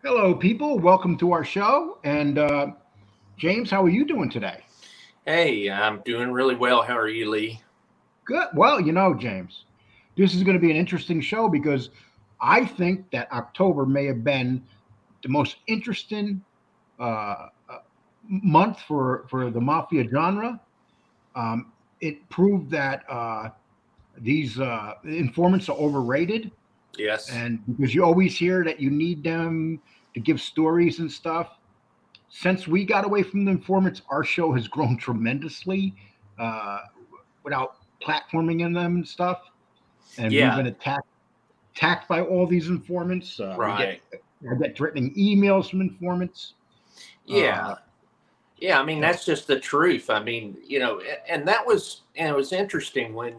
Hello, people. Welcome to our show. And James, how are you doing today? Hey, I'm doing really well. How are you, Lee? Good. Well, James, this is going to be an interesting show because I think that October may have been the most interesting month for the mafia genre. It proved that these informants are overrated, Yes. and because you always hear that you need them to give stories and stuff. Since we got away from the informants, our show has grown tremendously uh, without platforming in them and stuff. And we've Yeah. been attacked by all these informants. Right. I get threatening emails from informants. Uh, Yeah. Yeah. I mean, so that's just the truth. I mean, and it was interesting when,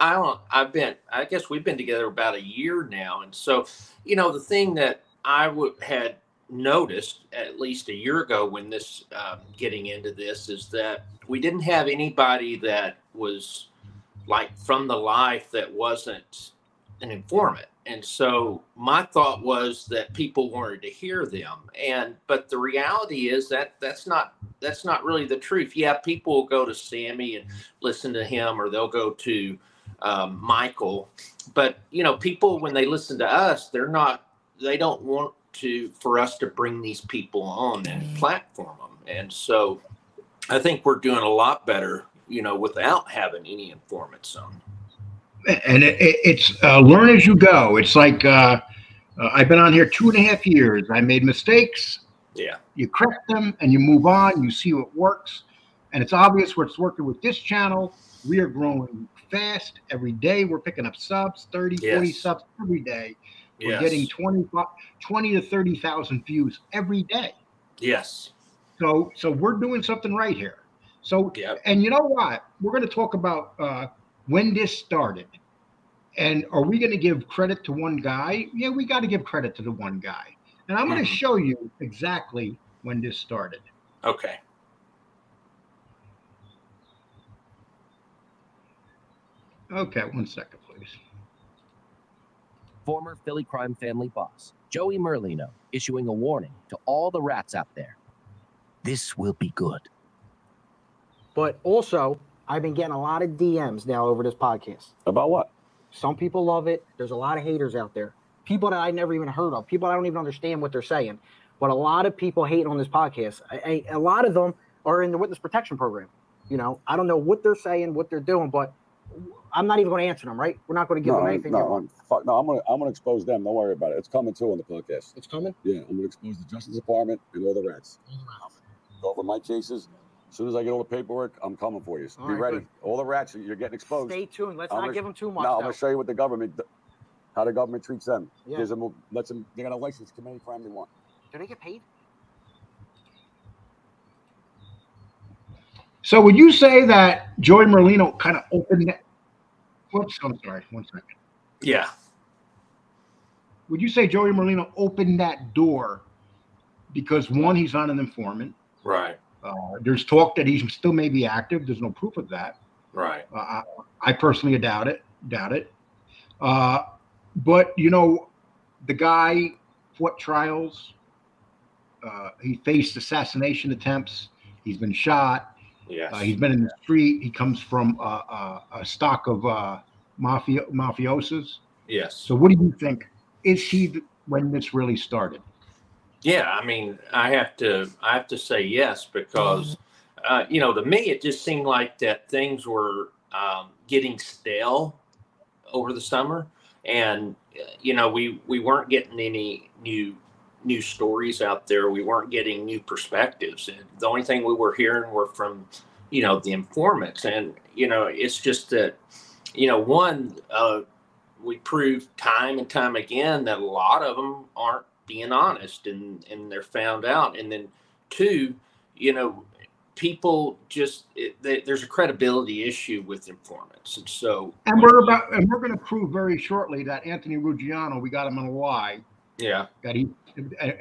I guess we've been together about a year now. And so, the thing that had noticed at least a year ago when getting into this is that we didn't have anybody that was like from the life that wasn't an informant. And so my thought was that people wanted to hear them. But the reality is that that's not really the truth. Yeah, people will go to Sammy and listen to him, or they'll go to Michael. But people, when they listen to us, they don't want for us to bring these people on and platform them. And so I think we're doing a lot better, without having any informants on. and it's learn as you go. It's like I've been on here 2.5 years. I made mistakes. Yeah. You correct them and you move on. You see what works, and it's obvious what's working with this channel. We are growing fast every day. We're picking up subs, 30, 40 Yes. subs every day. We're getting Yes. 20 to 30,000 views every day. Yes. So we're doing something right here. So, Yep. and you know what? We're going to talk about when this started. And are we going to give credit to one guy? Yeah, we got to give credit to the one guy. And I'm going to Hmm. show you exactly when this started. Okay. Okay, 1 second, please. Former Philly crime family boss, Joey Merlino, issuing a warning to all the rats out there. This will be good. But also, I've been getting a lot of DMs now over this podcast. About what? Some people love it. There's a lot of haters out there. People that I never even heard of. People I don't even understand what they're saying. But a lot of people hate on this podcast. A lot of them are in the witness protection program. I don't know what they're saying, what they're doing, but I'm not even going to answer them, right? We're not going to give them anything. No, I'm gonna expose them. Don't worry about it. It's coming too on the podcast. It's coming? Yeah, I'm gonna expose the Justice Department and all the rats. Go over my cases. As soon as I get all the paperwork, I'm coming for you. So be ready. Good. All the rats, you're getting exposed. Stay tuned. Let's not give them too much. No, I'm gonna show you what how the government treats them. Yeah. Gives them, they're gonna license commit any crime they want. Do they get paid? So would you say that Joey Merlino kind of opened that? Whoops, I'm sorry. 1 second. Yeah. Would you say Joey Merlino opened that door because, one, he's not an informant? Right. There's talk that he still may be active. There's no proof of that. Right. I personally doubt it. But the guy fought trials. He faced assassination attempts. He's been shot. Yes. He's been in the street. He comes from a stock of mafiosos. Yes. So what do you think? Is he when this really started? Yeah, I mean, I have to say yes, because to me it just seemed like that things were getting stale over the summer, and we weren't getting any new stories out there. We weren't getting new perspectives, and the only thing we were hearing were from the informants. And it's just that we proved time and time again that a lot of them aren't being honest, and they're found out. And then two, people just there's a credibility issue with informants. And so we're going to prove very shortly that Anthony Ruggiano, we got him on a lie. Yeah. And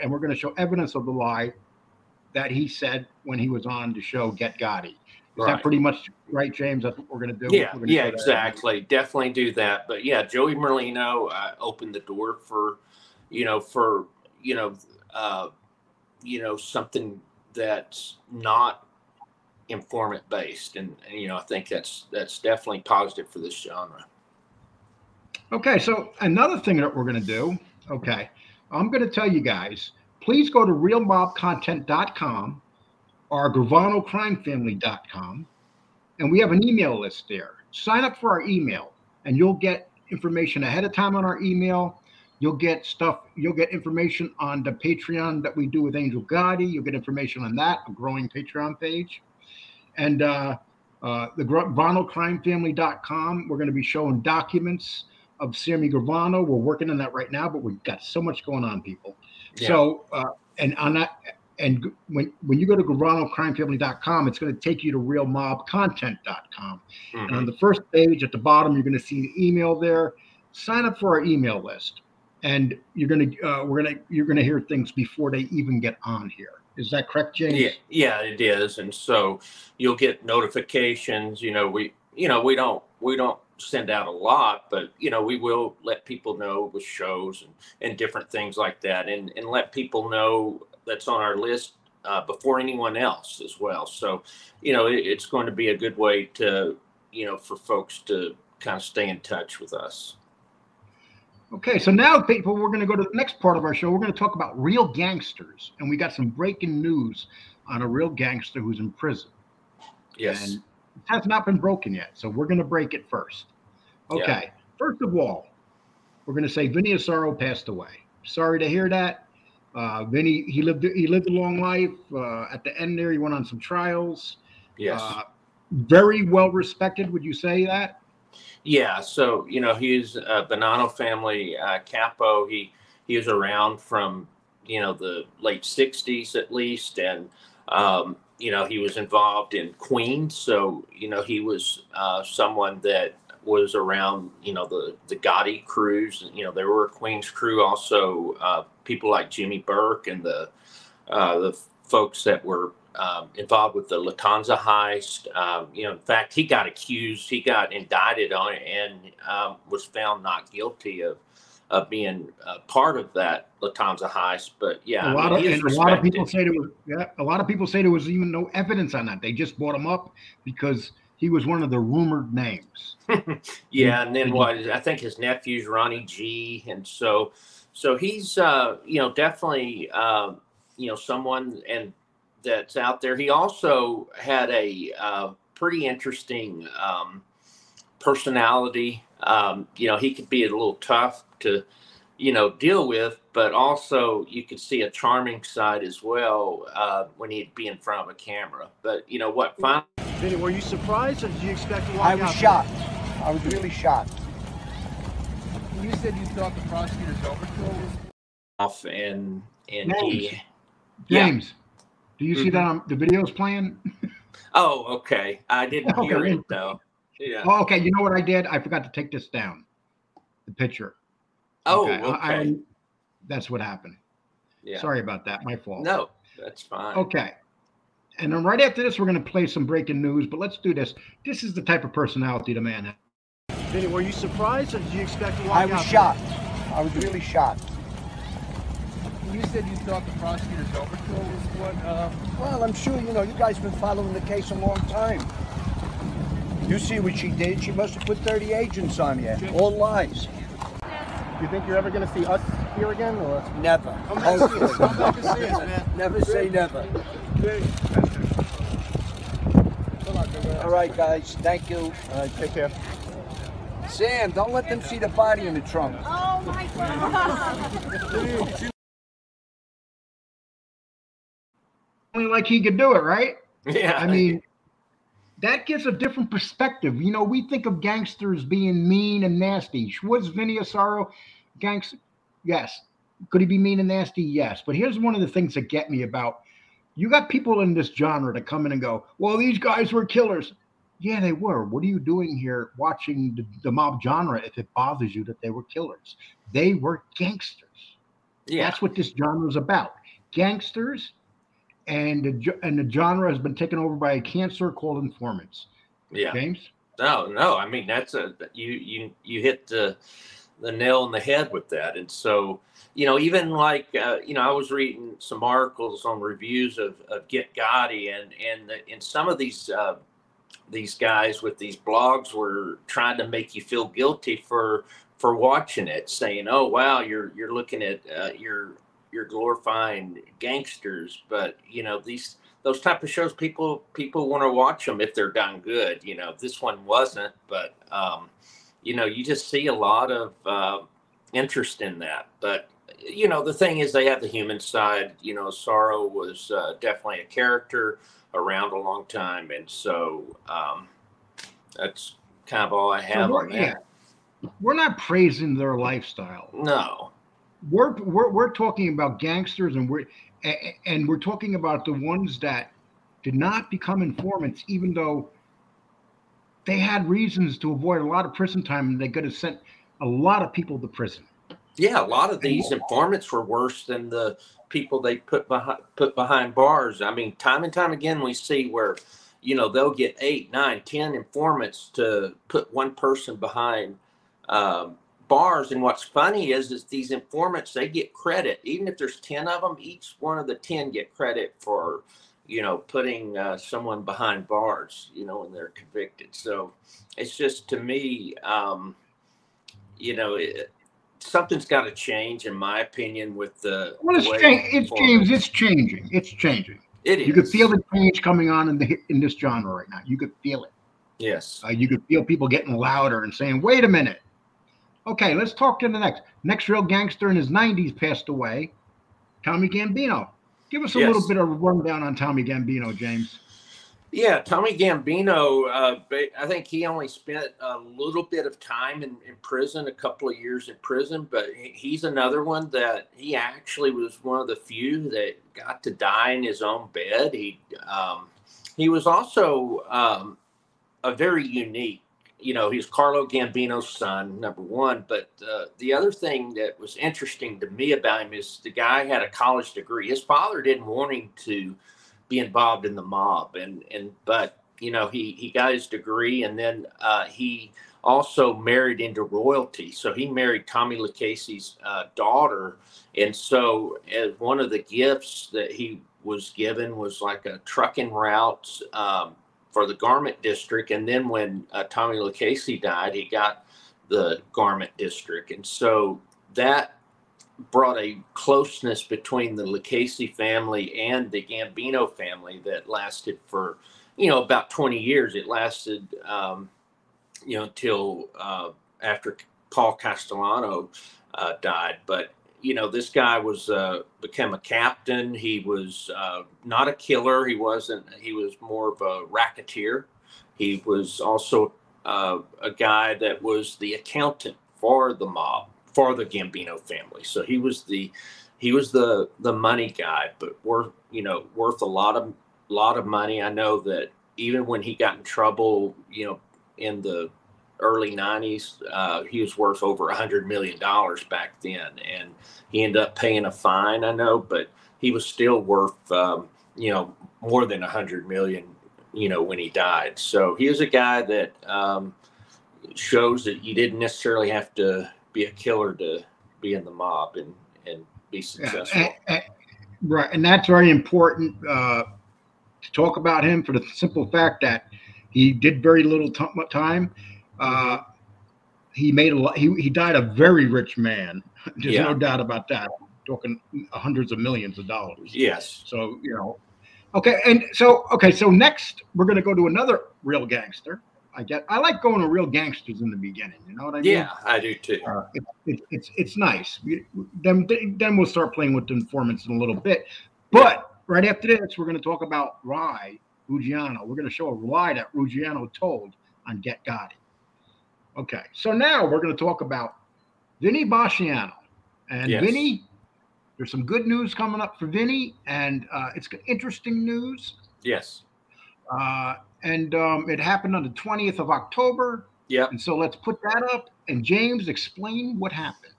we're going to show evidence of the lie that he said when he was on the show Get Gotti. Is that pretty much right, James? That's what we're going to do. Yeah, exactly. Definitely do that. But yeah, Joey Merlino opened the door for something that's not informant based, and I think that's definitely positive for this genre. Okay, so another thing that we're going to do, okay, I'm going to tell you guys, please go to realmobcontent.com or gravanoCrimeFamily.com, and we have an email list there. Sign up for our email, and you'll get information ahead of time on our email. You'll get information on the Patreon that we do with Angel Gotti. You'll get information on that, a growing Patreon page. And the gravanoCrimeFamily.com, we're going to be showing documents of Sammy Gravano. We're working on that right now, but we've got so much going on, people. Yeah. So, and on that, and when you go to gravanoCrimeFamily.com, it's going to take you to realmobcontent.com. Mm-hmm. And on the first page at the bottom, you're going to see the email there. Sign up for our email list, and you're going to hear things before they even get on here. Is that correct, James? Yeah, it is. And so you'll get notifications. We don't send out a lot, but we will let people know with shows and different things like that, and let people know that's on our list before anyone else as well. So it's going to be a good way to for folks to kind of stay in touch with us. Okay, so now, people, we're going to go to the next part of our show. We're going to talk about real gangsters, and we got some breaking news on a real gangster who's in prison. Yes. And it has not been broken yet, so we're going to break it first. Okay, yeah. First of all, we're going to say Vinny Asaro passed away. Sorry to hear that. Vinny, he lived a long life. At the end there, he went on some trials. Yes. Very well respected. Would you say that? Yeah. So he's a Bonanno family capo. He was around from the late '60s at least, and he was involved in Queens. So he was someone that was around the Gotti crews. There were a Queens crew also. People like Jimmy Burke and the folks that were involved with the Latanza heist. In fact, he got indicted on it, and was found not guilty of being part of that Latanza heist. But yeah, a lot of people say there was even no evidence on that. They just brought him up because he was one of the rumored names. Yeah, and then I think his nephew's Ronnie G, and so he's definitely someone and that's out there. He also had a pretty interesting personality. He could be a little tough to deal with, but also you could see a charming side as well when he'd be in front of a camera. But finally, Vinny, were you surprised, or did you expect to walk out? I was shocked. I was really shocked. You said you thought the prosecutor's overkill was off, and James, do you see that on the videos playing? Oh, okay. I didn't hear it though. Yeah. Oh, okay. You know what I did? I forgot to take this down. The picture. Oh, okay. That's what happened. Yeah. Sorry about that. My fault. No, that's fine. Okay. And then right after this, we're going to play some breaking news, but let's do this. This is the type of personality the man has. Vinny, were you surprised, or did you expect to walk out? I was shocked. I was really shocked. You said you thought the prosecutor's overkill was what? Well, I'm sure, you guys have been following the case a long time. You see what she did. She must have put 30 agents on you. All lies. You think you're ever going to see us here again, or? Never. Come back and see us. Come back and see us, man. Never say never. All right, guys. Thank you. All right, take care. Sam, don't let them see the body in the trunk. Oh, my God. Only like he could do it, right? Yeah. I mean, that gives a different perspective. We think of gangsters being mean and nasty. Was Vinny Asaro gangster? Yes. Could he be mean and nasty? Yes. But here's one of the things that get me about, you got people in this genre that come in and go, well, these guys were killers. Yeah, they were. What are you doing here watching the mob genre if it bothers you that they were killers? They were gangsters. Yeah. That's what this genre is about. Gangsters. And the genre has been taken over by a cancer called informants. Yeah, James. No. I mean, that's you hit the the nail on the head with that. And so, you know, even like, you know, I was reading some articles on reviews of Get Gotti, and some of these guys with these blogs were trying to make you feel guilty for watching it, saying, "Oh, wow, you're looking at you're glorifying gangsters." But you know, those type of shows, people want to watch them if they're done good. You know, this one wasn't, but you know, you just see a lot of interest in that. But you know, the thing is, they have the human side. You know, Sorrow was definitely a character around a long time, and so that's kind of all I have on that. Yeah. We're not praising their lifestyle. No, we're talking about gangsters, and we're talking about the ones that did not become informants, even though they had reasons to avoid a lot of prison time, and they could have sent a lot of people to prison. Yeah, a lot of these informants were worse than the people they put behind bars. I mean, time and time again, we see where, you know, they'll get 8, 9, 10 informants to put one person behind bars. And what's funny is these informants, they get credit. Even if there's 10 of them, each one of the 10 get credit for, you know, putting someone behind bars, you know, when they're convicted. So it's just, to me, you know, something's got to change, in my opinion, with the. Well, it's changing. It's changing. It is. You could feel the change coming on in this genre right now. You could feel it. Yes. You could feel people getting louder and saying, "Wait a minute." Okay, let's talk to the next real gangster in his 90s passed away, Tommy Gambino. Give us a little bit of a rundown on Tommy Gambino, James. Yeah, Tommy Gambino, I think he only spent a little bit of time in prison, a couple of years in prison, but he's another one that he actually was one of the few that got to die in his own bed. He was also a very unique, you know, he's Carlo Gambino's son, number one. But the other thing that was interesting to me about him is the guy had a college degree. His father didn't want him to be involved in the mob, but you know, he got his degree, and then he also married into royalty. So he married Tommy Lucchese's daughter, and so as one of the gifts that he was given was like a trucking route for the garment district. And then when Tommy Lucchese died, he got the garment district, and so that brought a closeness between the Lucchese family and the Gambino family that lasted for, you know, about 20 years. It lasted, you know, until after Paul Castellano died. But, you know, this guy was became a captain. He was not a killer. He was more of a racketeer. He was also a guy that was the accountant for the mob, for the Gambino family. So he was the money guy, but worth a lot of money. I know that even when he got in trouble, you know, in the early 90s, he was worth over $100 million back then, and he ended up paying a fine, I know, but he was still worth you know, more than $100 million, you know, when he died. So he was a guy that shows that you didn't necessarily have to be a killer to be in the mob and be successful. Right. And that's very important to talk about him, for the simple fact that he did very little time. He made a lot. He died a very rich man. There's no doubt about that. Talking hundreds of millions of dollars. Yes. So, you know, okay. So next we're going to go to another real gangster. I like going to real gangsters in the beginning. You know what I mean? Yeah, I do too. It's nice. Then we'll start playing with the informants in a little bit. But right after this, we're going to talk about lie Ruggiano. We're going to show a lie that Ruggiano told on Get Gotti. Okay, so now we're going to talk about Vinny Basciano. And Vinny, there's some good news coming up for Vinny, and it's interesting news. Yes. And it happened on the 20th of October. Yeah. And so let's put that up. And James, explain what happened.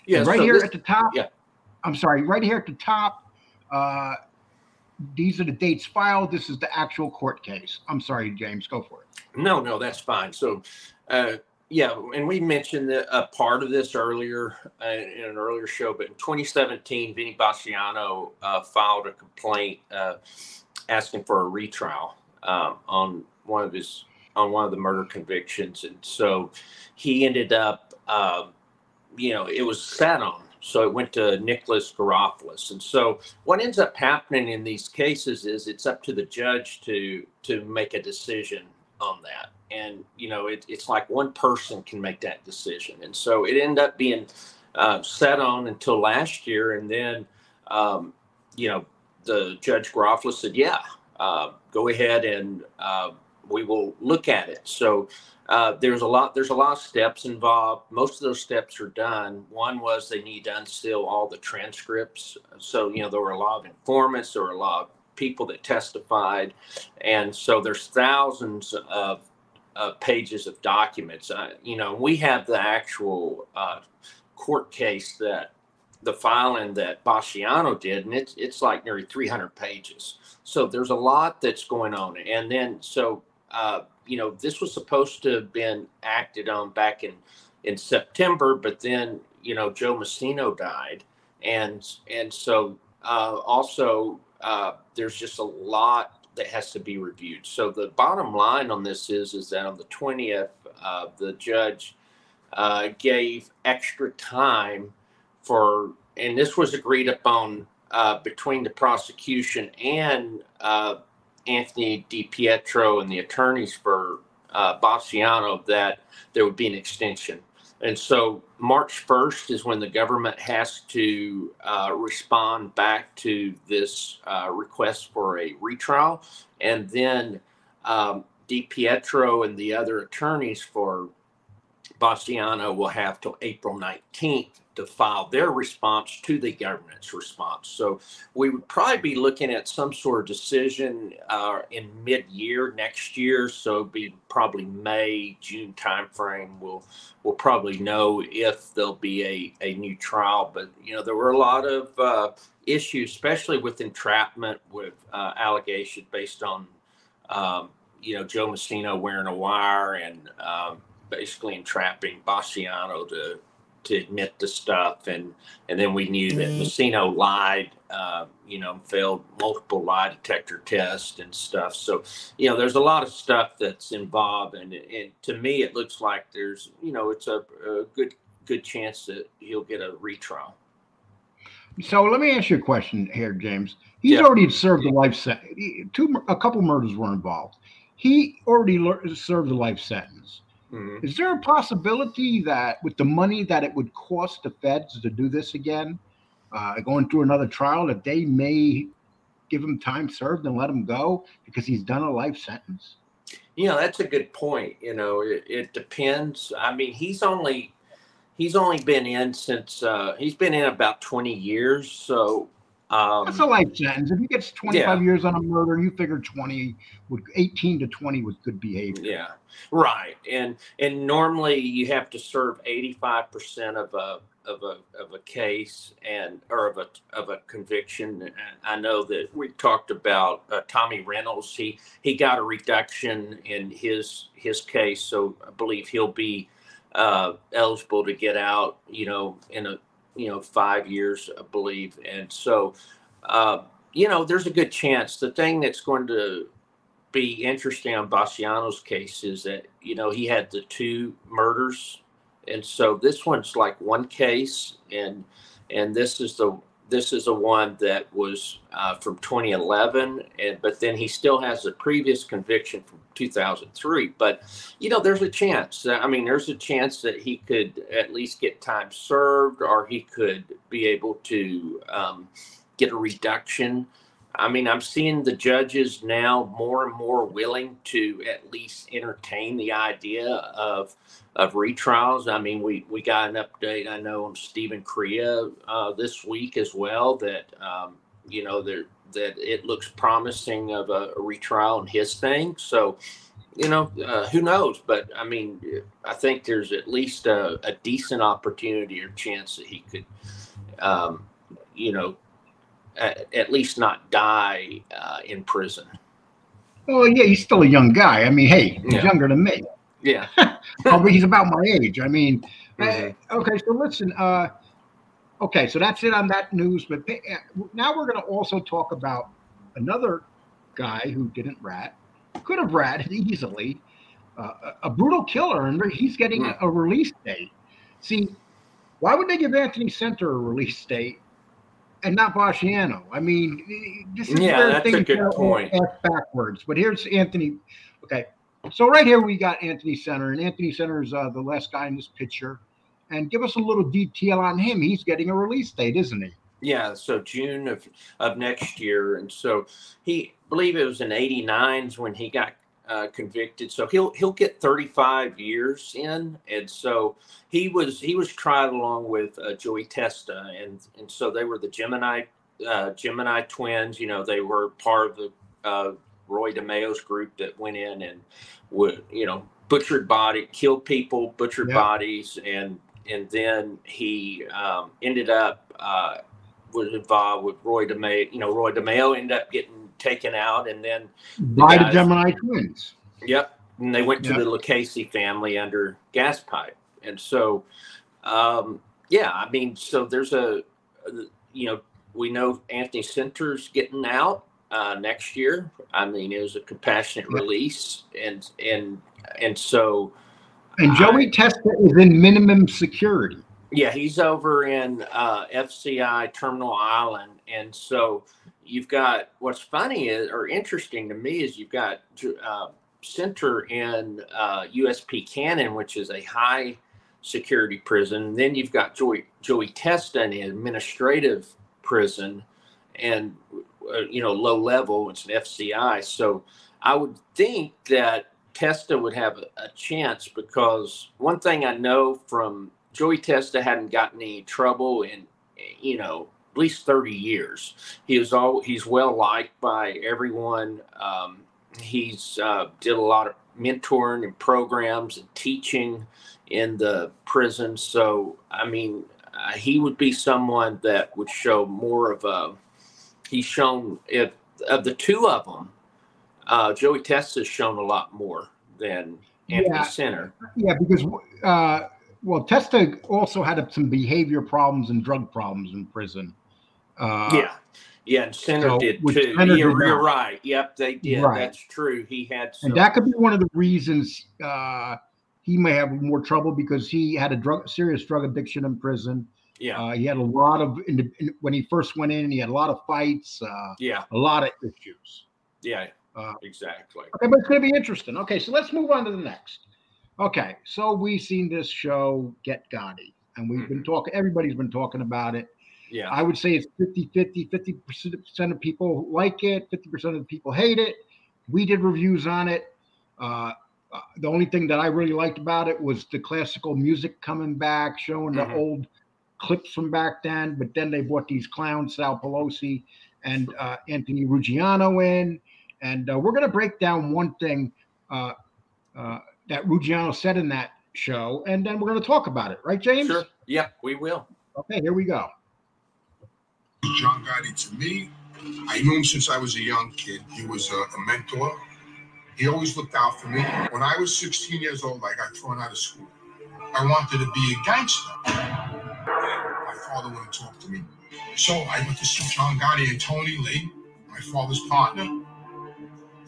Yeah. Right here at the top. Yeah. I'm sorry. Right here at the top. These are the dates filed. This is the actual court case. I'm sorry, James. Go for it. No, that's fine. So Yeah, and we mentioned a part of this earlier in an earlier show, but in 2017, Vinny Basciano filed a complaint asking for a retrial on one of the murder convictions, and so he ended up, it was sat on, so it went to Nicholas Garofalo. And so what ends up happening in these cases is it's up to the judge to make a decision on that. And, it's like one person can make that decision. And so it ended up being set on until last year. And then, the Judge Garofalo said, go ahead and we will look at it. So there's a lot of steps involved. Most of those steps are done. One was they need to unseal all the transcripts. So, there were a lot of informants, there were a lot of people that testified. And so there's thousands of pages of documents. We have the actual court case that the filing that Basciano did, and it's like nearly 300 pages. So there's a lot that's going on. And then, so, this was supposed to have been acted on back in September, but then, Joe Basciano died. And so also there's just a lot that has to be reviewed. So the bottom line on this is that on the 20th, the judge gave extra time and this was agreed upon between the prosecution and Anthony DiPietro and the attorneys for Basciano, that there would be an extension. And so March 1st is when the government has to respond back to this request for a retrial. And then DiPietro and the other attorneys for Basciano will have till April 19th to file their response to the government's response. So we would probably be looking at some sort of decision in mid-year next year. So it'd be probably May, June timeframe. We'll probably know if there'll be a new trial. But, there were a lot of issues, especially with entrapment, with allegations based on, Joe Basciano wearing a wire and basically entrapping Basciano to admit to stuff, and then we knew that Basciano lied, failed multiple lie detector tests and stuff. So, there's a lot of stuff that's involved, and to me, it looks like there's, it's a good chance that he'll get a retrial. So let me ask you a question here, James. He's already served a life sentence. A couple murders were involved. He already served a life sentence. Mm-hmm. Is there a possibility that with the money that it would cost the feds to do this again, going through another trial, that they may give him time served and let him go because he's done a life sentence? That's a good point. It depends. I mean, he's only been in since he's been in about 20 years. So that's a life sentence. If he gets 25 years on a murder, you figure 18 to 20 was good behavior. Yeah, right. And normally you have to serve 85% of a case or of a conviction. And I know that we talked about Tommy Reynolds. He got a reduction in his case, so I believe he'll be eligible to get out. In a 5 years, I believe. And so, there's a good chance. The thing that's going to be interesting on Basciano's case is that, he had the 2 murders. And so this one's like one case. And this is the one that was from 2011. But then he still has a previous conviction from 2003. But, there's a chance. There's a chance that he could at least get time served, or he could be able to get a reduction. I'm seeing the judges now more and more willing to at least entertain the idea of retrials. We got an update, I know, on Stephen Correa this week as well, that that it looks promising of a retrial in his thing. So, who knows? But I think there's at least a decent opportunity or chance that he could, at least not die in prison. Well, yeah, he's still a young guy. He's younger than me. Yeah. Oh, but he's about my age. I mean, okay. So listen. Okay, so that's it on that news. But now we're going to also talk about another guy who didn't rat, could have ratted easily, a brutal killer, and he's getting a release date. See, why would they give Anthony Center a release date and not Basciano? I mean, this is where that's things a good point. Backwards. But here's Anthony. Okay, so right here we got Anthony Center, and Anthony Center is the last guy in this picture. And give us a little detail on him. He's getting a release date, isn't he? Yeah, so June of next year, and so I believe it was in '89 when he got convicted. So he'll get 35 years in, and so he was tried along with Joey Testa, and so they were the Gemini twins. You know, they were part of the Roy DeMeo's group that went in and would killed people, butchered bodies, and then he ended up was involved with Roy DeMeo. You know, Roy DeMeo ended up getting taken out, and then by the Gemini twins. Yep, and they went to the Lucchese family under gas pipe, and so I mean, so there's we know Anthony Center's getting out next year. I mean, it was a compassionate release, and so. And Joey Testa is in minimum security. Yeah, he's over in FCI Terminal Island. And so you've got, what's funny or interesting to me is you've got Center in USP Cannon, which is a high security prison. And then you've got Joey Testa in an administrative prison and, low level. It's an FCI. So I would think that Testa would have a chance, because one thing I know from Joey Testa hadn't gotten any trouble in, at least 30 years. He's well liked by everyone. He's did a lot of mentoring and programs and teaching in the prison. So, I mean, he would be someone that would show more of he's shown, if of the two of them, Joey Testa's shown a lot more than Anthony Center. Yeah, because Testa also had some behavior problems and drug problems in prison. And Center did too. You're right. Yep, they did. Right. That's true. He had some. And that could be one of the reasons he may have more trouble, because he had a serious drug addiction in prison. Yeah, he had a lot of when he first went in, he had a lot of fights. A lot of issues. Yeah. Exactly. Okay, but it's going to be interesting. Okay, so let's move on to the next. Okay, so we've seen this show, Get Gotti, and we've been talking, everybody's been talking about it. Yeah. I would say it's 50-50, 50% of people like it, 50% of the people hate it. We did reviews on it. The only thing that I really liked about it was the classical music coming back, showing the old clips from back then, but then they brought these clowns, Sal Pelosi and Anthony Ruggiano in. And we're going to break down one thing that Ruggiano said in that show, and then we're going to talk about it. Right, James? Sure. Yeah, we will. Okay, here we go. John Gotti, to me, I knew him since I was a young kid. He was a mentor. He always looked out for me. When I was 16 years old, I got thrown out of school. I wanted to be a gangster. My father wouldn't talk to me. So I went to see John Gotti and Tony Lee, my father's partner.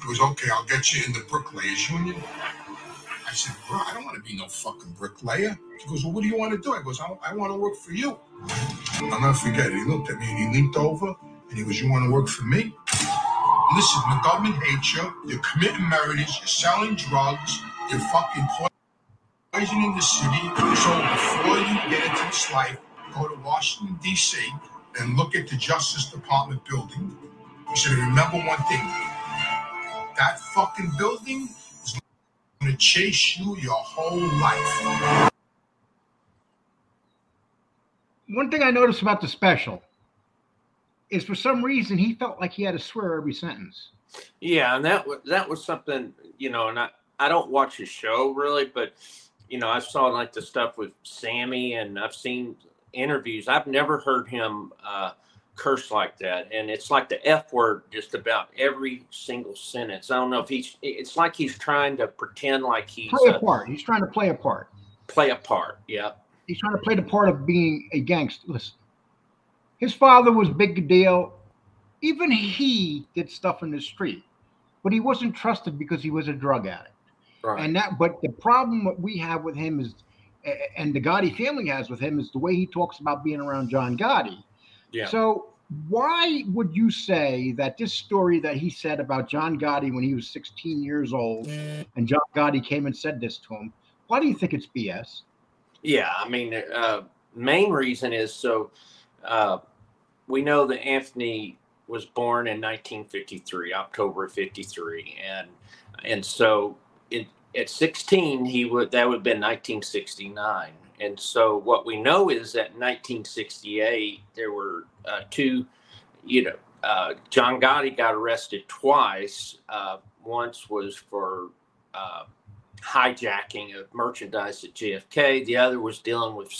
He goes, okay, I'll get you in the Bricklayers Union. I said, bro, I don't want to be no fucking bricklayer. He goes, well, what do you want to do? I goes, I want to work for you. I'll never forget it. He looked at me and he leaned over and he goes, you want to work for me? Listen, the government hates you. You're committing murders. You're selling drugs. You're fucking poisoning the city. So before you get into this life, go to Washington, D.C. and look at the Justice Department building. He said, remember one thing. That fucking building is going to chase you your whole life. One thing I noticed about the special is, for some reason, he felt like he had to swear every sentence. Yeah, and that was something, and I don't watch his show really, but, I saw like the stuff with Sammy, and I've seen interviews. I've never heard him curse like that, and it's like the F word just about every single sentence. I don't know if it's like he's trying to pretend like he's play a part. He's trying to play a part. Play a part, yeah. He's trying to play the part of being a gangster. Listen, his father was big deal. Even he did stuff in the street, but he wasn't trusted because he was a drug addict. Right. But the problem that we have with him is, and the Gotti family has with him, is the way he talks about being around John Gotti. Yeah. So why would you say that this story that he said about John Gotti when he was 16 years old, and John Gotti came and said this to him, why do you think it's BS? Yeah, I mean, main reason is we know that Anthony was born in 1953, October of 53, and so at 16 that would have been 1969. And so what we know is that in 1968 there were two, John Gotti got arrested twice. Once was for hijacking of merchandise at JFK. The other was dealing with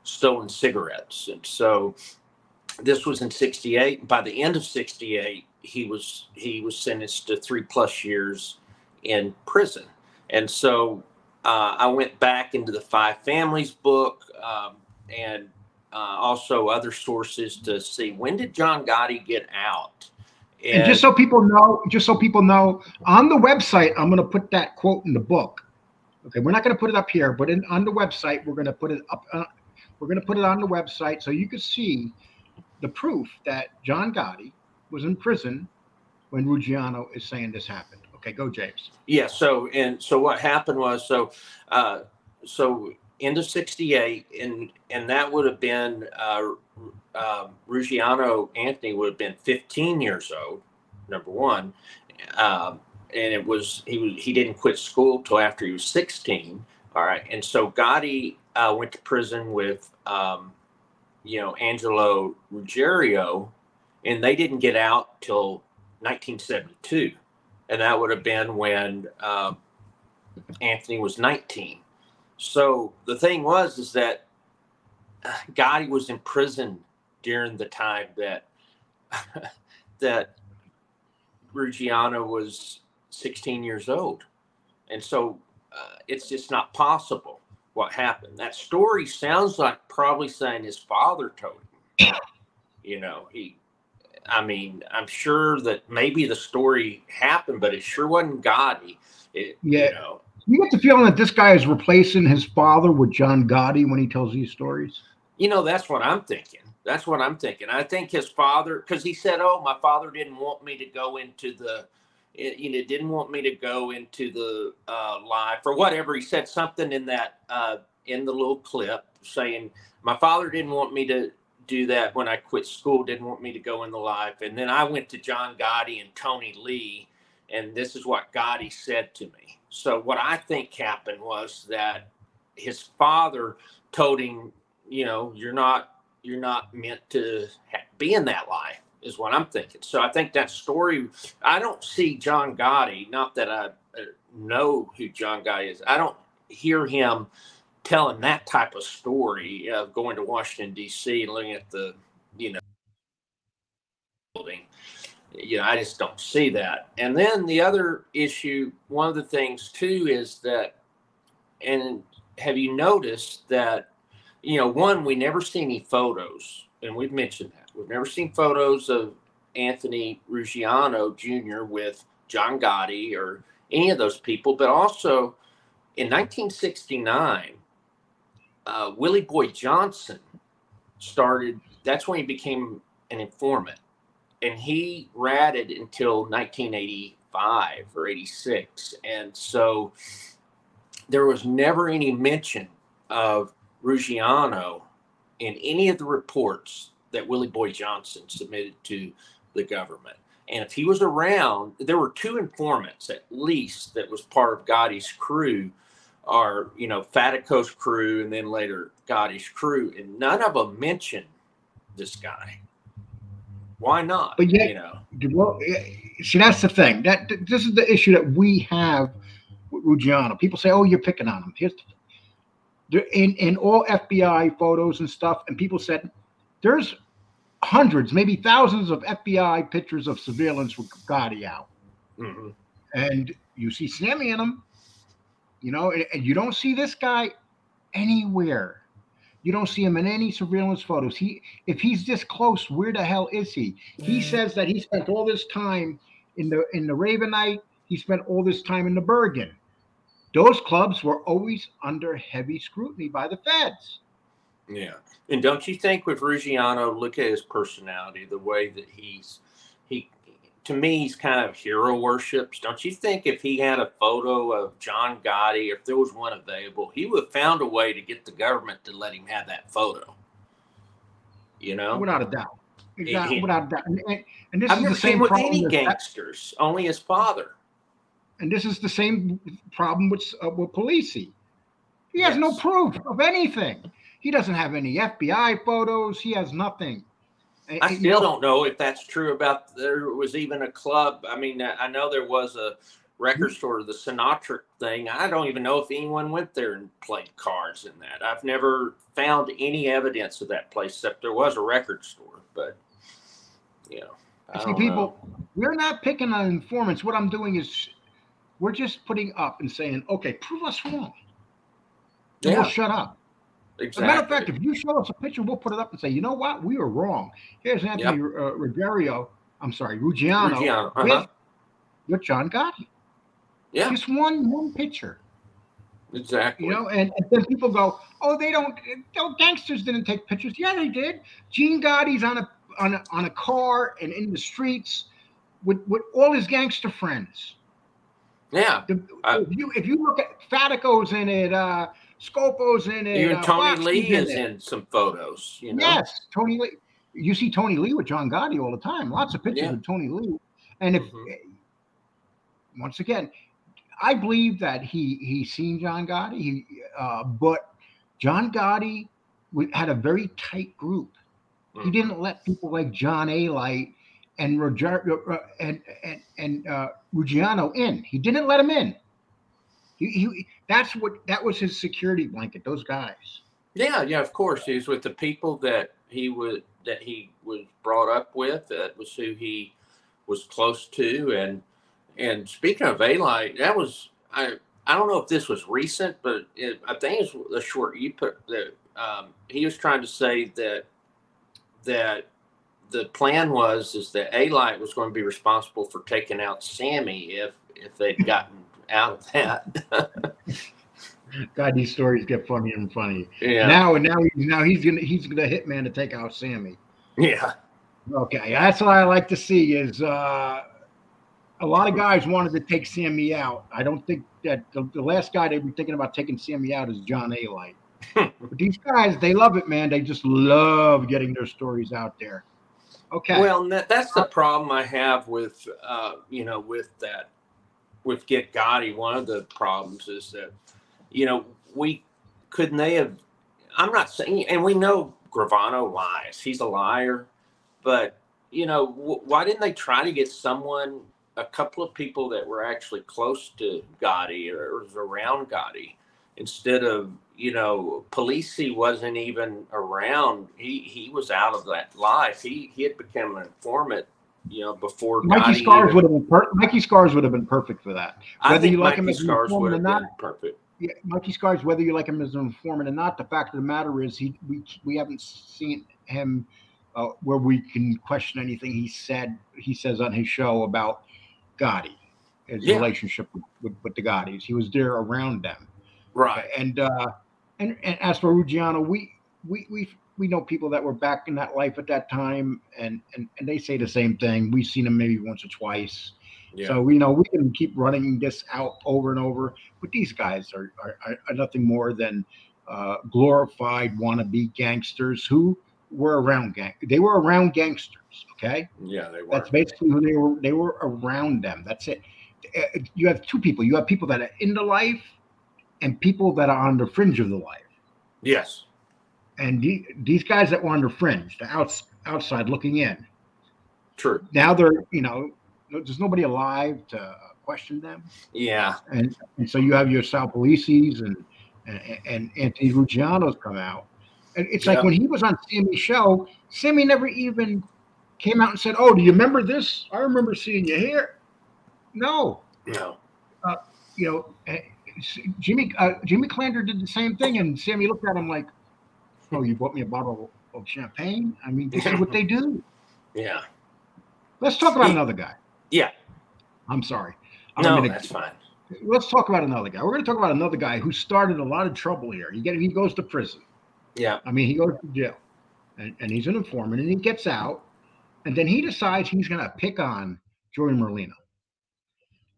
stolen cigarettes. And so this was in 68. By the end of 68, he was sentenced to 3+ years in prison. And so I went back into the Five Families book and also other sources to see, when did John Gotti get out? And just so people know, on the website, I'm going to put that quote in the book. Okay, we're not going to put it up here, but on the website, we're going to put it up. We're going to put it on the website so you can see the proof that John Gotti was in prison when Ruggiano is saying this happened. Okay, go, James. Yeah. So what happened was, end of 68, and that would have been Ruggiano Anthony would have been 15 years old, number one, and it was he didn't quit school till after he was 16. All right, and so Gotti went to prison with Angelo Ruggiero, and they didn't get out till 1972, and that would have been when Anthony was 19. So the thing is that Gotti was in prison during the time that that Ruggiano was 16 years old. And so it's just not possible what happened. That story sounds like probably saying his father told him. I'm sure that maybe the story happened, but it sure wasn't Gotti. You get the feeling that this guy is replacing his father with John Gotti when he tells these stories? That's what I'm thinking. I think his father, because he said, "Oh, my father didn't want me to go into the, life or whatever." He said something in that in the little clip saying, "My father didn't want me to do that when I quit school. Didn't want me to go in the life." And then I went to John Gotti and Tony Lee, and this is what Gotti said to me. So what I think happened was that his father told him, you're not meant to be in that life, is what I'm thinking. So I think that story, I don't see John Gotti, not that I know who John Gotti is. I don't hear him telling that type of story of going to Washington, D.C. and looking at the, building. I just don't see that. And then the other issue, one of the things too, is that, and have you noticed that, one, we never see any photos, and we've mentioned that. We've never seen photos of Anthony Ruggiano Jr. with John Gotti or any of those people. But also in 1969, Willie Boy Johnson that's when he became an informant. And he ratted until 1985 or 86. And so there was never any mention of Ruggiano in any of the reports that Willie Boy Johnson submitted to the government. And if he was around, there were two informants at least that was part of Gotti's crew, or, Fatico's crew, and then later Gotti's crew. And none of them mentioned this guy. Why not? But yet, well, see, that's the thing. This is the issue that we have with Ruggiano. People say, "Oh, you're picking on him." Here's in all FBI photos and stuff, and people said there's hundreds, maybe thousands of FBI pictures of surveillance with Gotti out. Mm-hmm. And you see Sammy in them, you know, and you don't see this guy anywhere. You don't see him in any surveillance photos. If he's this close, where the hell is he? He says that he spent all this time in the Ravenite. He spent all this time in the Bergen. Those clubs were always under heavy scrutiny by the feds. Yeah. And don't you think with Ruggiano, look at his personality, the way that to me, he's kind of hero worships. Don't you think if he had a photo of John Gotti, if there was one available, he would have found a way to get the government to let him have that photo? You know? Without a doubt. Exactly, without a doubt. And this I've is never the same seen with problem any gangsters, only his father. And this is the same problem with Polisi. He has no proof of anything. He doesn't have any FBI photos. He has nothing. I still don't know if that's true about there was even a club. I mean, I know there was a record store, the Sinatra thing. I don't even know if anyone went there and played cards in that. I've never found any evidence of that place, except there was a record store. But, you know, I don't know. We're not picking on informants. What I'm doing is we're just putting up and saying, okay, prove us wrong. And we'll shut up. Exactly. As a matter of fact, if you show us a picture, we'll put it up and say, you know what? We were wrong. Here's Anthony Ruggiano with John Gotti. Yeah. Just one picture. Exactly. You know, and then people go, oh, gangsters didn't take pictures. Yeah, they did. Gene Gotti's on a car and in the streets with all his gangster friends. Yeah. If you look at Fatico's in it, Scopo's in it. Even Tony Lee is in some photos, you know? Yes, Tony Lee. You see Tony Lee with John Gotti all the time. Lots of pictures of Tony Lee. And once again, I believe that he's seen John Gotti. But John Gotti had a very tight group. He didn't let people like John A. Light and Ruggiano in. He didn't let him in. That was his security blanket. Those guys. Yeah, of course. He was with the people that he was brought up with. That was who he was close to. And speaking of A-Light, that was I don't know if this was recent, but I think it's the short you put that he was trying to say that the plan is that A-Light was going to be responsible for taking out Sammy if they'd gotten out of that. God, these stories get funnier and funnier. Yeah. Now he's gonna hitman to take out Sammy. Yeah. Okay, that's what I like to see. Is a lot of guys wanted to take Sammy out. I don't think that the last guy they'd be thinking about taking Sammy out is John A. Light. But these guys, they love it, man. They just love getting their stories out there. Okay. Well, that's the problem I have with with Get Gotti. One of the problems is that, I'm not saying, and we know Gravano lies. He's a liar. But, why didn't they try to get a couple of people that were actually close to Gotti or was around Gotti instead of, Polisi wasn't even around. He was out of that life. He had become an informant, before Mikey Gotti Scars would have been Mikey Scars would have been perfect for that. I think Mikey Scars would have been perfect. Yeah, Mikey Scars, whether you like him as an informant or not, the fact of the matter is we haven't seen him where we can question anything he says on his show about Gotti, his relationship with the Gottis. He was there around them, right? And as for Ruggiano, we know people that were back in that life at that time, and they say the same thing. We've seen him maybe once or twice. Yeah. So we can keep running this out over and over, but these guys are nothing more than glorified wannabe gangsters who were around They were around gangsters. Okay. Yeah, they were. That's basically who they were around them. That's it. You have two people. You have people that are in the life, and people that are on the fringe of the life. Yes. And these guys that were on the fringe, the outside looking in. True. Now they're there's nobody alive to question them. Yeah. And so you have your Sal Policis and Anthony Ruggiano's come out. And it's like when he was on Sammy's show, Sammy never even came out and said, "Oh, do you remember this? I remember seeing you here." No. You know, Jimmy Clander did the same thing, and Sammy looked at him like, "Oh, you bought me a bottle of champagne?" I mean, this is what they do. Yeah. Let's talk about another guy. Yeah. I'm sorry. That's fine. Let's talk about another guy. We're going to talk about another guy who started a lot of trouble here. He goes to prison. Yeah. I mean, he goes to jail, and he's an informant, and he gets out, and then he decides he's going to pick on Joey Merlino.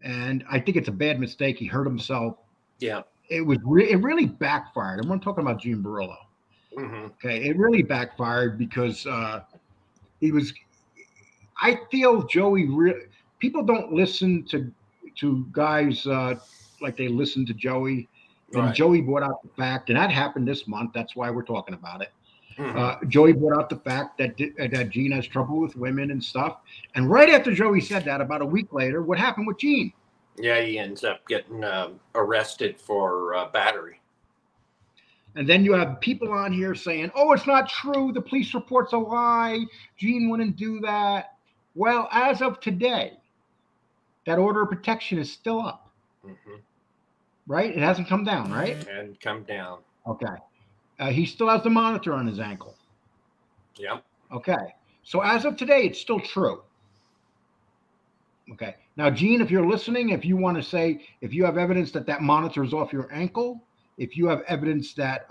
And I think it's a bad mistake. He hurt himself. Yeah. It really backfired. And we're talking about Gene Barillo. Mm-hmm. Okay. It really backfired because I feel Joey people don't listen to guys like they listen to Joey. And Joey brought out the fact, and that happened this month. That's why we're talking about it. Mm-hmm. Joey brought out the fact that Gene has trouble with women and stuff. And right after Joey said that, about a week later, what happened with Gene? Yeah, he ends up getting arrested for battery. And then you have people on here saying, "Oh, it's not true. The police report's a lie. Gene wouldn't do that." Well, as of today, that order of protection is still up. Mm-hmm. Right? It hasn't come down, right? It hadn't come down. Okay. He still has the monitor on his ankle. Yeah. Okay. So as of today, it's still true. Okay. Now, Gene, if you're listening, if you want to say, if you have evidence that monitor is off your ankle, if you have evidence that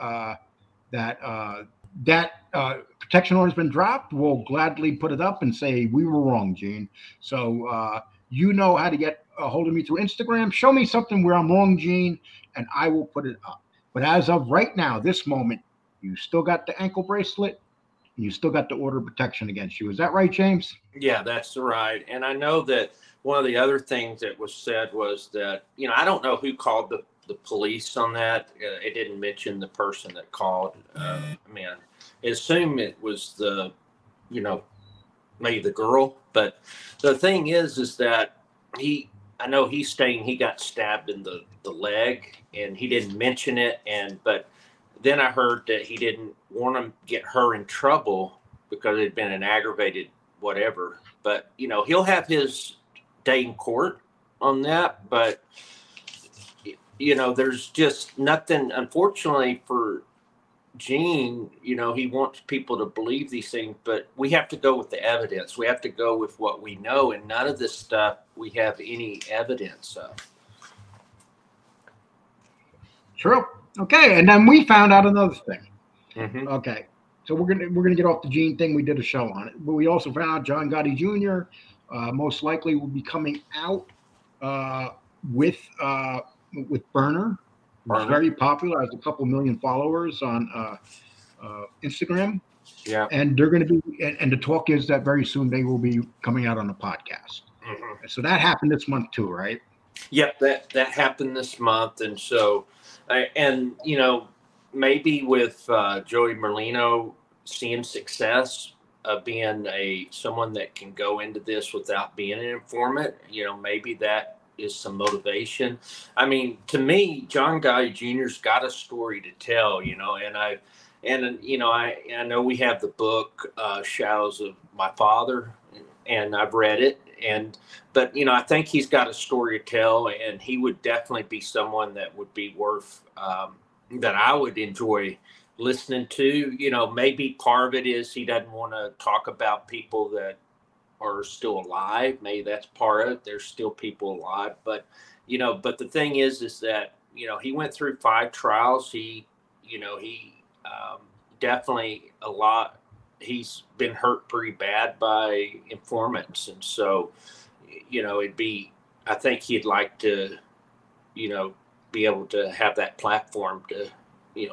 protection order has been dropped, we'll gladly put it up and say we were wrong, Gene. So you know how to get a hold of me through Instagram. Show me something where I'm wrong, Gene, and I will put it up. But as of right now, this moment, you still got the ankle bracelet, and you still got the order of protection against you. Is that right, James? Yeah, that's right. And I know that one of the other things that was said was that, I don't know who called the police on that. It didn't mention the person that called. I assume it was maybe the girl. But the thing is that I know he's saying he got stabbed in the leg, and he didn't mention it. But then I heard that he didn't want to get her in trouble because it had been an aggravated whatever. But, he'll have his day in court on that. But, there's just nothing, unfortunately, for Gene. He wants people to believe these things, but we have to go with the evidence. We have to go with what we know, and none of this stuff we have any evidence of. True. Okay, and then we found out another thing. Mm-hmm. Okay, so we're gonna get off the Gene thing. We did a show on it, but we also found out John Gotti Jr. Most likely will be coming out with Burner. He's very popular. Has a couple million followers on Instagram. Yeah, and they're going to be. And the talk is that very soon they will be coming out on the podcast. Mm-hmm. So that happened this month too, right? Yep, that happened this month, and so. Maybe with Joey Merlino seeing success of being someone that can go into this without being an informant, maybe that is some motivation. I mean, to me, John Gotti Jr.'s got a story to tell, and I know we have the book Shadows of My Father, and I've read it. But I think he's got a story to tell, and he would definitely be someone that would be worth, that I would enjoy listening to. Maybe part of it is he doesn't want to talk about people that are still alive. Maybe that's part of it. There's still people alive, but the thing is that, he went through 5 trials. He definitely a lot. He's been hurt pretty bad by informants. And so, I think he'd like to, be able to have that platform to,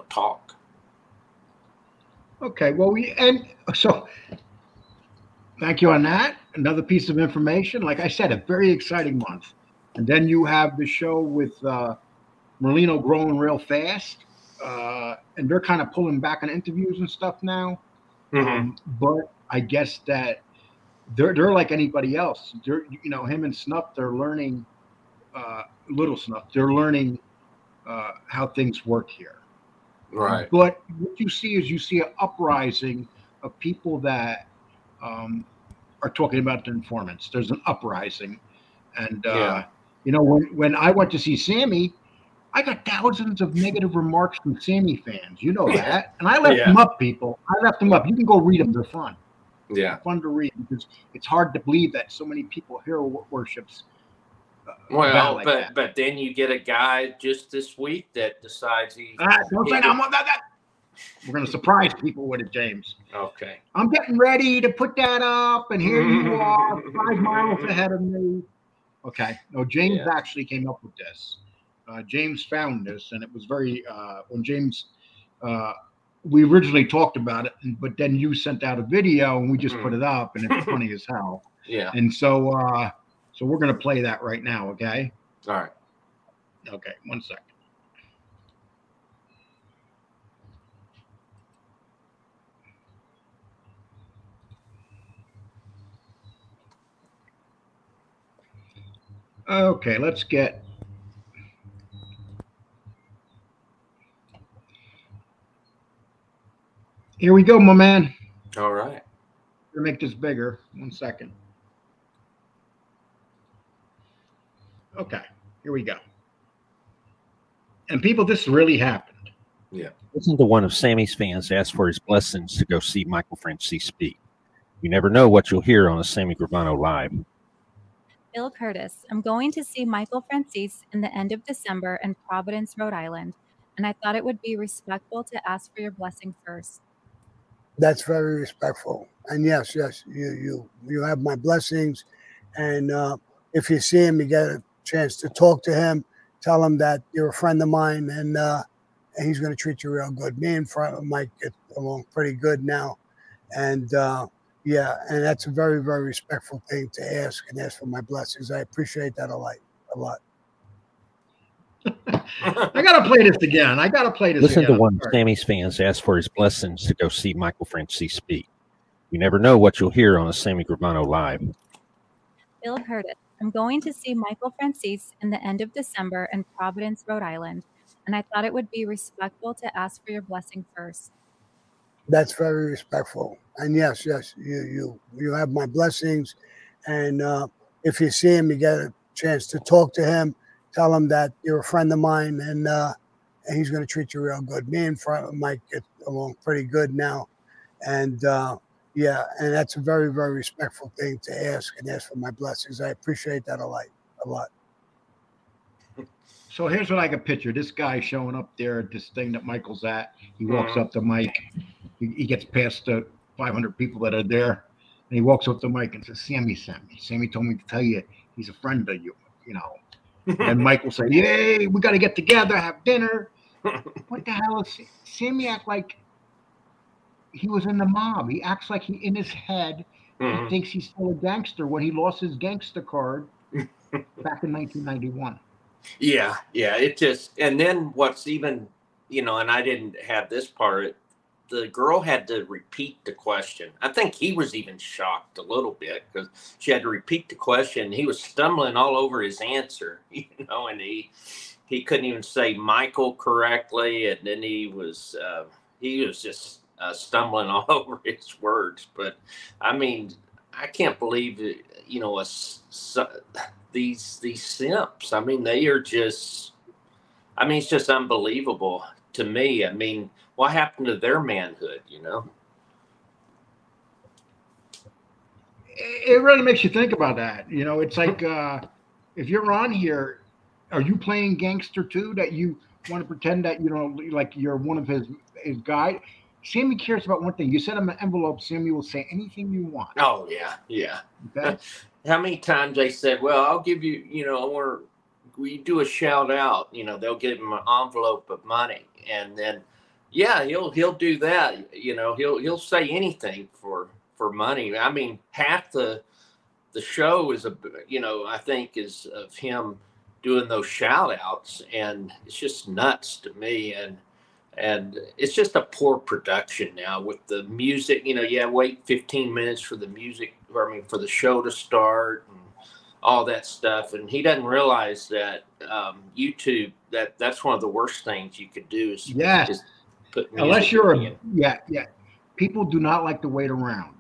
talk. Okay. Well, so thank you on that. Another piece of information. Like I said, a very exciting month. And then you have the show with Merlino growing real fast. And they're kind of pulling back on interviews and stuff now. Mm-hmm. But I guess that they're like anybody else. Him and Snuff, they're learning, Little Snuff, they're learning how things work here. Right. But what you see is an uprising of people that are talking about the informants. There's an uprising, and you know, when I went to see Sammy, I got thousands of negative remarks from Sammy fans. You know that, and I left them up, people. I left them up. You can go read them; they're fun. Yeah, they're fun to read because it's hard to believe that so many people hero worships. Well, like but then you get a guy just this week that decides he. Don't say that. We're going to surprise people with it, James. Okay. I'm getting ready to put that up, and here you are, 5 miles ahead of me. Okay. No, James actually came up with this. James found this, and it was very when James. We originally talked about it, but then you sent out a video, and we just put it up, and it's funny as hell. Yeah. And so. So we're going to play that right now, okay? All right. Okay, 1 second. Okay, let's get... Here we go, my man. All right. We're going to make this bigger. 1 second. Okay, here we go. And people, this really happened. Yeah. Listen to one of Sammy's fans ask for his blessings to go see Michael Francis speak. You never know what you'll hear on a Sammy Gravano Live. Bill Curtis, I'm going to see Michael Francis in the end of December in Providence, Rhode Island, and I thought it would be respectful to ask for your blessing first. That's very respectful. And yes, you have my blessings. And if you see him, you get a chance to talk to him, tell him that you're a friend of mine, and he's going to treat you real good. Me and Mike get along pretty good now, and yeah, and that's a very, very respectful thing to ask for my blessings. I appreciate that a lot. I gotta play this again. Listen to one of Sammy's fans ask for his blessings to go see Michael Francis speak. You never know what you'll hear on a Sammy Gravano Live. Bill Curtis, I'm going to see Michael Francis in the end of December in Providence, Rhode Island, and I thought it would be respectful to ask for your blessing first. That's very respectful. And yes, you have my blessings. And if you see him, you get a chance to talk to him, tell him that you're a friend of mine, and he's going to treat you real good. Me and Mike get along pretty good now. And yeah, and that's a very, very respectful thing to ask for my blessings. I appreciate that a lot. So here's what I can picture. This guy showing up there at this thing that Michael's at. He walks up to Mike. He gets past the 500 people that are there. And he walks up to Mike and says, Sammy sent me. Sammy told me to tell you he's a friend of you, you know. And Mike will say, yay, we got to get together, have dinner. What the hell is Sammy act like he was in the mob? He acts like he in his head, he thinks he's still a gangster when he lost his gangster card back in 1991. Yeah, it just, and then what's even, you know, and I didn't have this part, the girl had to repeat the question. I think he was even shocked a little bit because she had to repeat the question. He was stumbling all over his answer, you know, and he couldn't even say Michael correctly, and then he was just stumbling all over his words. But I mean, I can't believe it, you know, these simps. I mean, they are just, I mean, it's just unbelievable to me. I mean, what happened to their manhood, you know? It really makes you think about that. You know, it's like if you're on here, are you playing gangster too? That you want to pretend that, you know, like you're one of his guy? Sammy cares about one thing. You send him an envelope, Sammy will say anything you want. Oh, yeah. Okay. How many times they said, well, I'll give you, you know, we do a shout out, you know, they'll give him an envelope of money. And then, yeah, he'll do that. You know, he'll say anything for money. I mean, half the show is, I think is of him doing those shout outs, and it's just nuts to me. And it's just a poor production now with the music, you know, wait 15 minutes for the music, for the show to start and all that stuff. And he doesn't realize that YouTube, that's one of the worst things you could do is put music unless you're in. yeah. People do not like to wait around.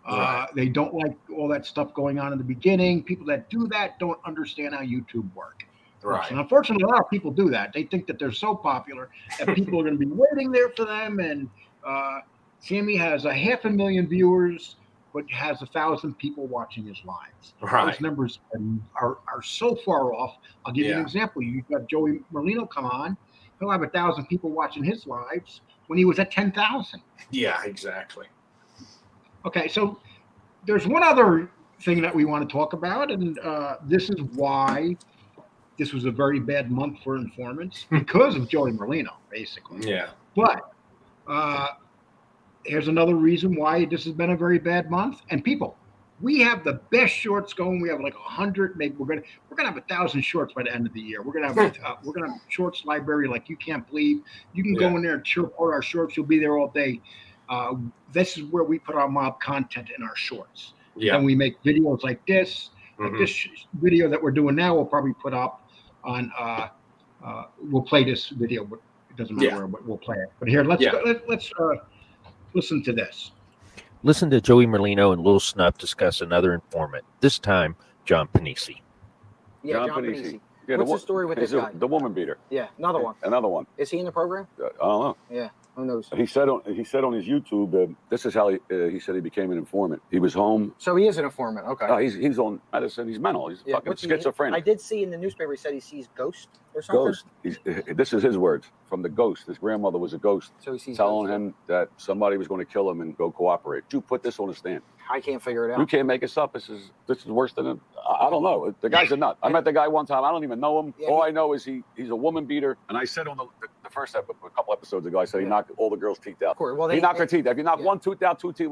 Right. They don't like all that stuff going on in the beginning. People that do that don't understand how YouTube works. Right. And unfortunately, a lot of people do that. They think that they're so popular that people are going to be waiting there for them. And Sammy has 500,000 viewers, but has 1,000 people watching his lives. Right. Those numbers are so far off. I'll give you an example. You've got Joey Merlino come on. He'll have 1,000 people watching his lives when he was at 10,000. Yeah, exactly. Okay, so there's one other thing that we want to talk about, and this is why this was a very bad month for informants because of Joey Merlino, basically. Yeah. But here's another reason why this has been a very bad month. And people, we have the best shorts going. We have like 100. Maybe we're gonna have 1,000 shorts by the end of the year. We're gonna have a shorts library like you can't believe. You can go in there and report our shorts. You'll be there all day. This is where we put our mob content in our shorts. Yeah. And we make videos like this. Like this video that we're doing now, we'll probably put up on. We'll play this video, but it doesn't matter where, but we'll play it. But here, let's listen to this. Listen to Joey Merlino and Lil Snuff discuss another informant. This time, John Panisi. Yeah, John Panisi. Yeah, what's the story with this guy? The woman beater. Yeah, another one. Another one. Is he in the program? I don't know. Yeah, who knows? He said on his YouTube, this is how he said he became an informant. He was home. So he is an informant. Okay. Oh, he's on medicine. He's mental. He's fucking schizophrenic. I did see in the newspaper he said he sees ghosts or something. Ghost. This is his words from the ghost. His grandmother was a ghost. So he sees telling him that somebody was going to kill him and go cooperate. You put this on a stand. I can't figure it out. You can't make this up. This is worse than I don't know. The guy's a nut. I met the guy one time. I don't even know him. All I know is he's a woman beater. And I said on the first episode, a couple episodes ago, I said he knocked all the girls' teeth out. Well, he knocked her teeth out. If you knock one tooth out, 2 teeth,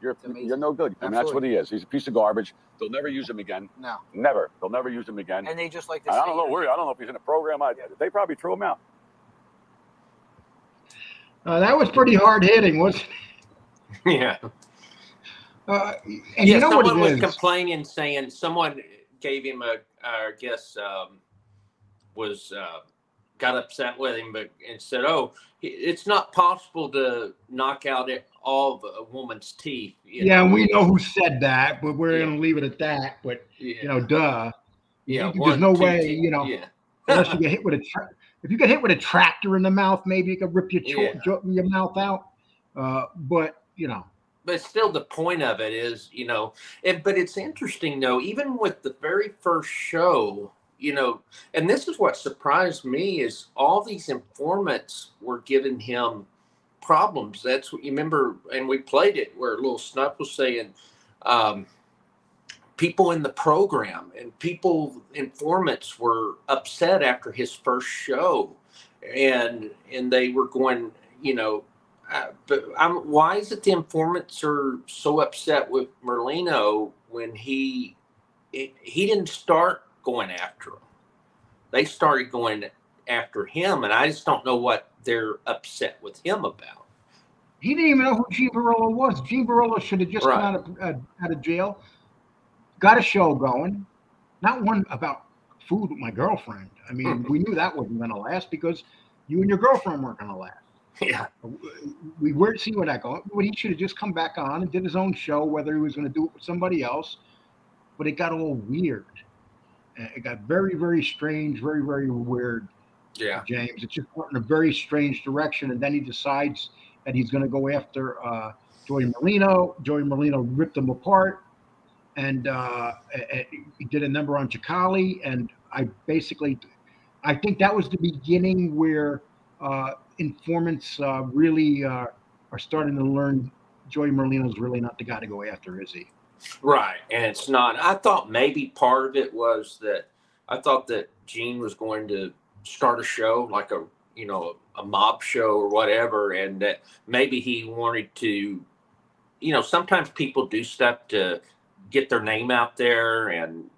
you're no good. And that's what he is. He's a piece of garbage. They'll never use him again. No. Never. They'll never use him again. And they just like to I don't know if he's in a program. They probably threw him out. That was pretty hard hitting, wasn't it? Yeah. And you know what it someone was is? complaining, saying someone gave him got upset with him, and said, "Oh, it's not possible to knock out all of a woman's teeth." Yeah, we know who said that, but we're going to leave it at that. But duh. Yeah, there's no way, Yeah. unless you get hit with if you get hit with a tractor in the mouth, maybe you could rip your mouth out. But But still, the point of it is, but it's interesting, though, even with the very first show, and this is what surprised me is all these informants were giving him problems. That's what you remember, and we played it where Lil Snuff was saying, people in the program and informants were upset after his first show, and they were going, but why is it the informants are so upset with Merlino when he didn't start going after him? They started going after him, and I just don't know what they're upset with him about. He didn't even know who Gene Barola was. Gene Barola should have just come out of jail, got a show going, not one about food with my girlfriend. I mean, we knew that wasn't going to last because you and your girlfriend weren't going to last. Yeah, we weren't seeing where that going. But he should have just come back on and did his own show, whether he was going to do it with somebody else. But it got all weird. It got very, very strange, very, very weird. Yeah, James. It just went in a very strange direction, and then he decides that he's going to go after Joey Merlino. Joey Merlino ripped him apart, and he did a number on Chakali. And I think that was the beginning where informants really are starting to learn Joey Merlino's really not the guy to go after, is he? Right, and it's not. I thought maybe part of it was that I thought that Gene was going to start a show like a mob show or whatever, and that maybe he wanted to, sometimes people do stuff to get their name out there, and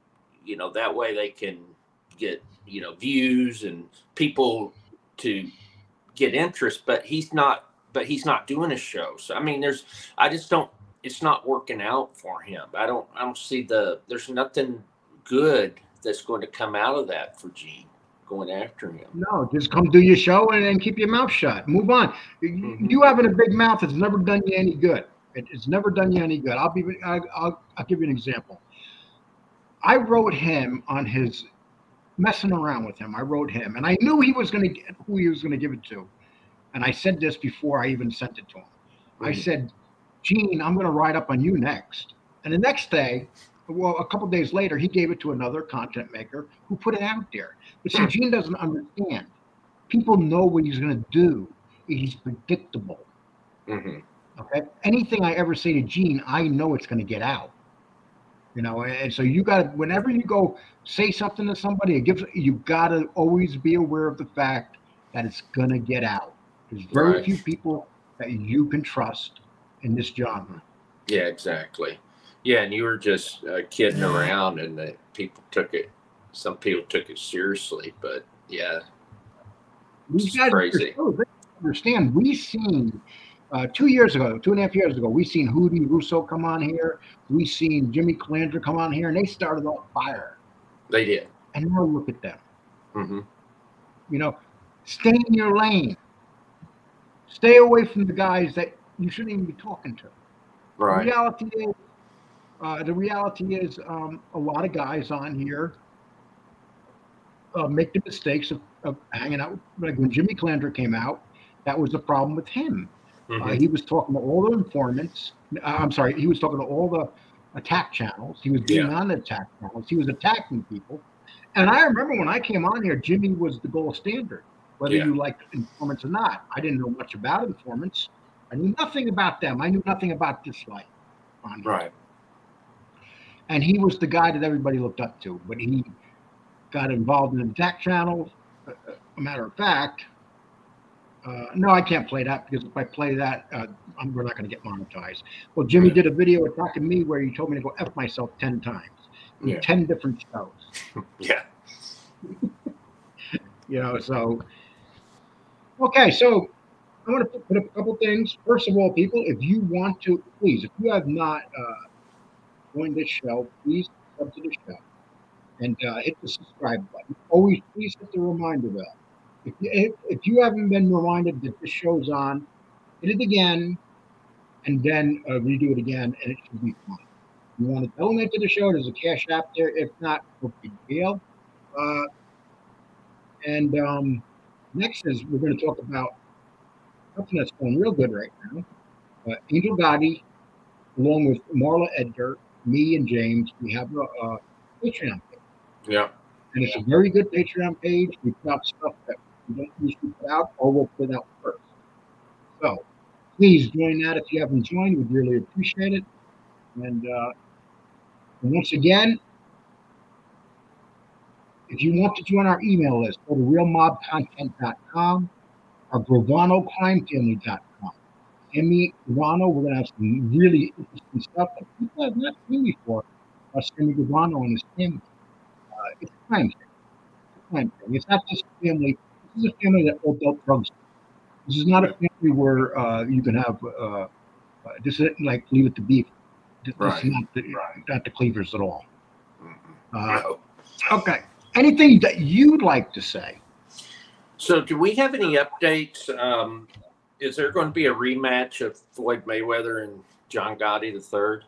that way they can get views and people to get interest, but he's not doing a show. So I mean, it's not working out for him. I don't see there's nothing good that's going to come out of that for Gene going after him. No, just come do your show and then keep your mouth shut. Move on. You having a big mouth has never done you any good. It's never done you any good. I'll give you an example. I wrote him on his messing around with him. I wrote him, and I knew he was going to get who he was going to give it to. And I said this before I even sent it to him. I said, Gene, I'm going to ride up on you next. And the next day, well, a couple days later, he gave it to another content maker who put it out there. But see, Gene doesn't understand. People know what he's going to do. He's predictable. Okay. Anything I ever say to Gene, I know it's going to get out. You know, and so you got to, whenever you go say something to somebody, you got to always be aware of the fact that it's going to get out. There's very few people that you can trust in this genre. Yeah, exactly. Yeah, and you were just kidding around, and some people took it seriously, but yeah, it's crazy. Understand, we seen 2.5 years ago, we seen Hootie Russo come on here. We seen Jimmy Calandra come on here, and they started off fire. They did. And now look at them. You know, stay in your lane. Stay away from the guys that you shouldn't even be talking to. Right. The reality is a lot of guys on here make the mistakes of hanging out. Like when Jimmy Calandra came out, that was the problem with him. He was talking to all the informants. He was talking to all the attack channels. He was being on the attack channels. He was attacking people. And I remember when I came on here, Jimmy was the gold standard, whether you liked informants or not. I didn't know much about informants. I knew nothing about them. I knew nothing about this life on here. Right. And he was the guy that everybody looked up to. But he got involved in attack channels. A matter of fact, no, I can't play that because if I play that, we're not going to get monetized. Well, Jimmy did a video attacking me where he told me to go F myself 10 times in 10 different shows. Yeah. You know, so, okay, so I want to put up a couple things. First of all, people, if you want to, please, if you have not joined this show, please sub to the show and hit the subscribe button. Always, please hit the reminder bell. If you haven't been reminded that this show's on, hit it again and then redo it again, and it should be fine. You want to donate to the show, there's a Cash App there. If not, no big deal. Next is we're going to talk about something that's going real good right now. Angel Gotti, along with Marla Edgar, me and James, we have a Patreon page. Yeah. And it's a very good Patreon page. We put out stuff that we don't usually put out, or we'll put out first. So please join that if you haven't joined. We'd really appreciate it. And once again, if you want to join our email list, go to realmobcontent.com or bravanoCrimeFamily.com. Send me Gravano. We're going to have some really interesting stuff that people have not seen before. Sammy Gravano and his family. It's a crime thing. It's not just a family. This is a family that all dealt drugs. This is not a family where you can have this is like Leave It to Beef. This is not the Cleavers at all. Okay. Anything that you'd like to say? So, do we have any updates? Is there going to be a rematch of Floyd Mayweather and John Gotti III?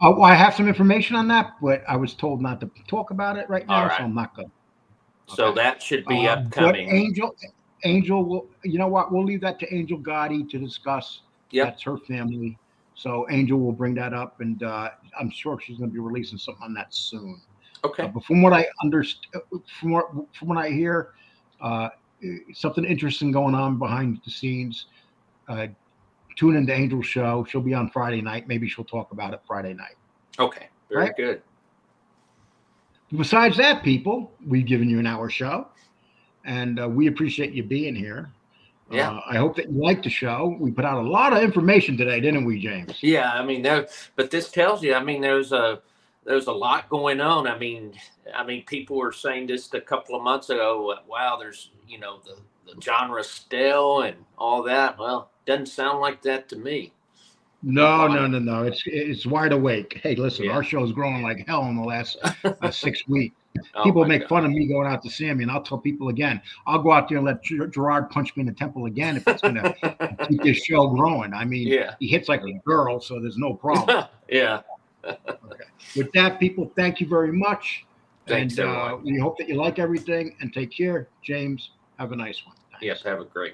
Well, I have some information on that, but I was told not to talk about it right now, so I'm not going. So that should be upcoming. But Angel will. You know what? We'll leave that to Angel Gotti to discuss. Yep. That's her family. So Angel will bring that up, and I'm sure she's going to be releasing something on that soon. Okay. But from what I understand, from what I hear, something interesting going on behind the scenes. Tune into Angel's show. She'll be on Friday night. Maybe she'll talk about it Friday night. Okay. Very good. Besides that, people, we've given you an hour show, and we appreciate you being here. Yeah. I hope that you liked the show. We put out a lot of information today, didn't we, James? Yeah. I mean, but this tells you. I mean, there's a lot going on. I mean, people were saying this a couple of months ago. Wow, there's the genre still and all that. Well, doesn't sound like that to me. No. It's wide awake. Hey, listen, our show's growing like hell in the last 6 weeks. People make fun of me going out to Sammy, and I'll tell people again, I'll go out there and let Gerard punch me in the temple again if it's going to keep this show growing. I mean, he hits like a girl, so there's no problem. Yeah. Okay. With that, people, thank you very much. Thanks, and everyone. we hope that you like everything, and take care. James, have a nice one. Yes, have a great one.